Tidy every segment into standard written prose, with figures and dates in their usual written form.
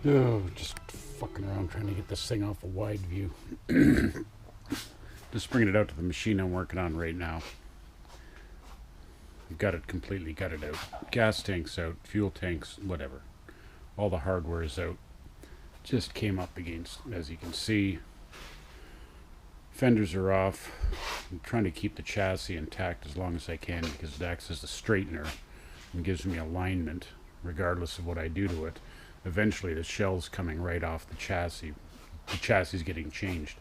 Oh, just fucking around trying to get this thing off a wide view. Just bringing it out to the machine I'm working on right now. I've got it completely gutted out. Gas tanks out, fuel tanks, whatever. All the hardware is out. Just came up against, as you can see. Fenders are off. I'm trying to keep the chassis intact as long as I can because it acts as a straightener and gives me alignment regardless of what I do to it. Eventually the shell's coming right off the chassis. The chassis is getting changed.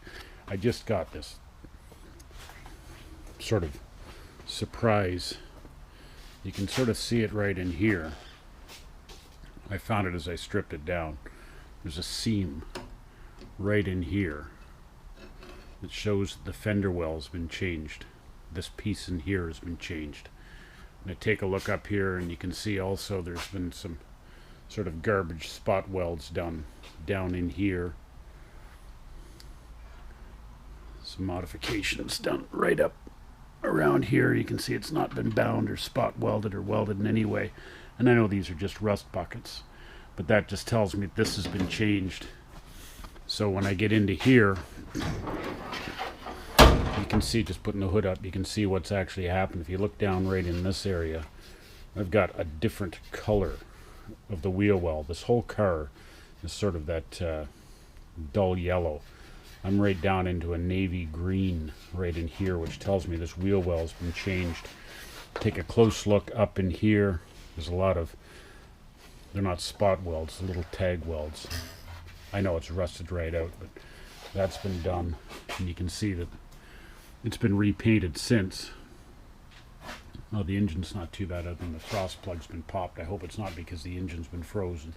I just got this sort of surprise. You can sort of see it right in here. I found it as I stripped it down. There's a seam right in here that shows that the fender well has been changed. This piece in here has been changed. And I take a look up here and you can see also there's been some sort of garbage spot welds done down in here. Some modifications done right up around here. You can see it's not been bound or spot welded or welded in any way. And I know these are just rust buckets, but that just tells me this has been changed. So when I get into here, you can see, just putting the hood up, you can see what's actually happened. If you look down right in this area, I've got a different color of the wheel well. This whole car is sort of that dull yellow. I'm right down into a navy green right in here, which tells me this wheel well has been changed. Take a close look up in here. There's a lot of, they're not spot welds, they're little tag welds. I know it's rusted right out, but that's been done. And you can see that it's been repainted since. Oh, the engine's not too bad other than the frost plug's been popped. I hope it's not because the engine's been frozen.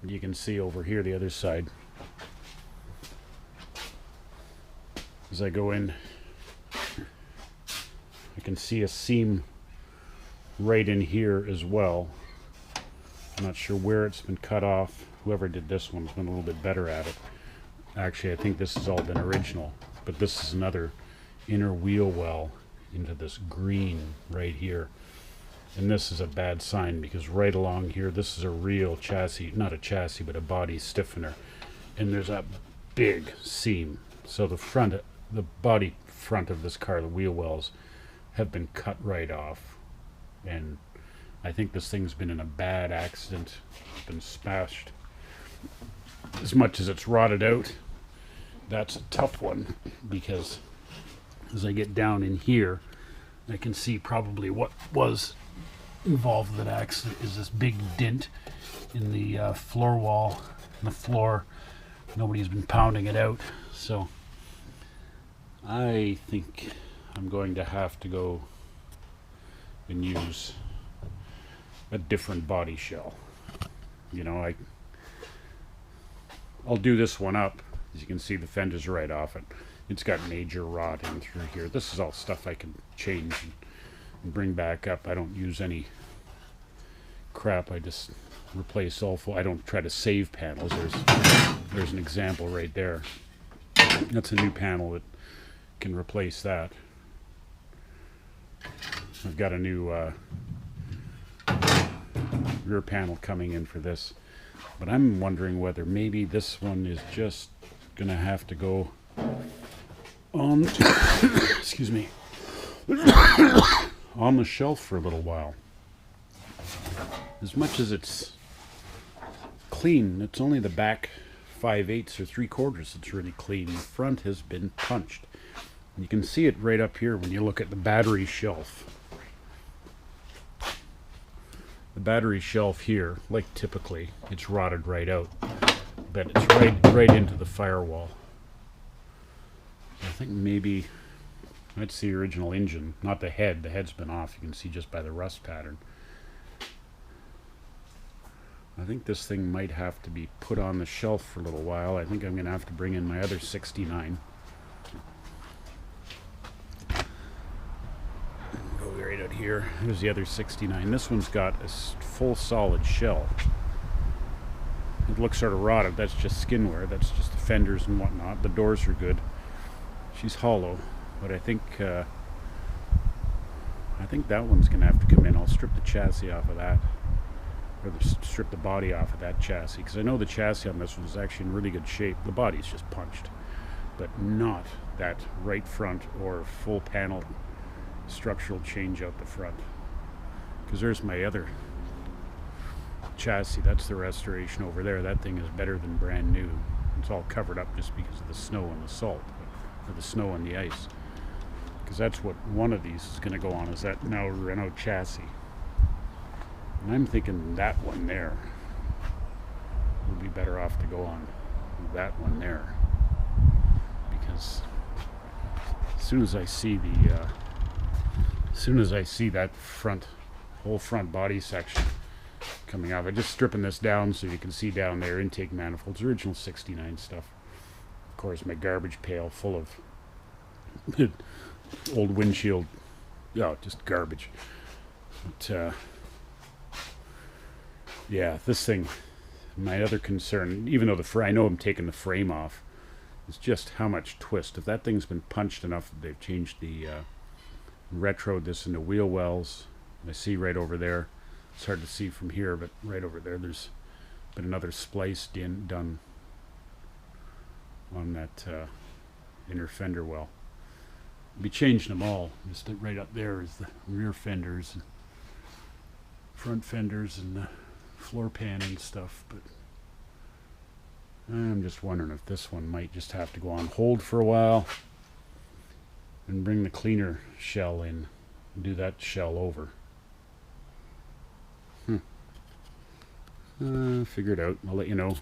But you can see over here the other side. As I go in, I can see a seam right in here as well. I'm not sure where it's been cut off. Whoever did this one's been a little bit better at it. Actually, I think this has all been original, but this is another inner wheel well into this green right here. And this is a bad sign because right along here, this is a real chassis, not a chassis, but a body stiffener. And there's a big seam. So the front, the body front of this car, the wheel wells, have been cut right off. And I think this thing's been in a bad accident, been smashed. As much as it's rotted out, that's a tough one because as I get down in here, I can see probably what was involved in that accident is this big dent in the floor wall, in the floor. Nobody's been pounding it out, so I think I'm going to have to go and use a different body shell. You know, I'll do this one up. As you can see, the fenders are right off it. It's got major rot in through here. This is all stuff I can change and bring back up. I don't use any crap. I just replace all full. I don't try to save panels. There's an example right there. That's a new panel that can replace that. I've got a new rear panel coming in for this, but I'm wondering whether maybe this one is just gonna have to go on excuse me, on the shelf for a little while. As much as it's clean, it's only the back 5/8 or 3/4 that's really clean. The front has been punched. And you can see it right up here when you look at the battery shelf. The battery shelf here, like typically, it's rotted right out, but it's right into the firewall. I think maybe that's the original engine, not the head. The head's been off. You can see just by the rust pattern. I think this thing might have to be put on the shelf for a little while. I think I'm going to have to bring in my other 69. Go right out here. Here's the other 69. This one's got a full solid shell. It looks sort of rotted. That's just skin wear. That's just the fenders and whatnot. The doors are good. She's hollow, but I think that one's going to have to come in. I'll strip the chassis off of that. or strip the body off of that chassis, because I know the chassis on this one is actually in really good shape. The body's just punched, but not that right front or full panel structural change out the front. Because there's my other chassis. That's the restoration over there. That thing is better than brand new. It's all covered up just because of the snow and the salt, or the snow and the ice. Because that's what one of these is going to go on, is that now Renault chassis. And I'm thinking that one there would be better off to go on that one there, because as soon as I see that whole front body section coming off, I'm just stripping this down so you can see down there intake manifolds, original 69 stuff. Of course, my garbage pail full of old windshield, just garbage. But yeah, this thing, my other concern, even though I know I'm taking the frame off, is just how much twist. If that thing's been punched enough, they've changed the retroed this into wheel wells. I see right over there, it's hard to see from here, but right over there there's been another splice done on that inner fender well. I'll be changing them all. Just right up there is the rear fenders and front fenders and the floor pan and stuff, but I'm just wondering if this one might just have to go on hold for a while and bring the cleaner shell in and do that shell over. Figure it out. I'll let you know.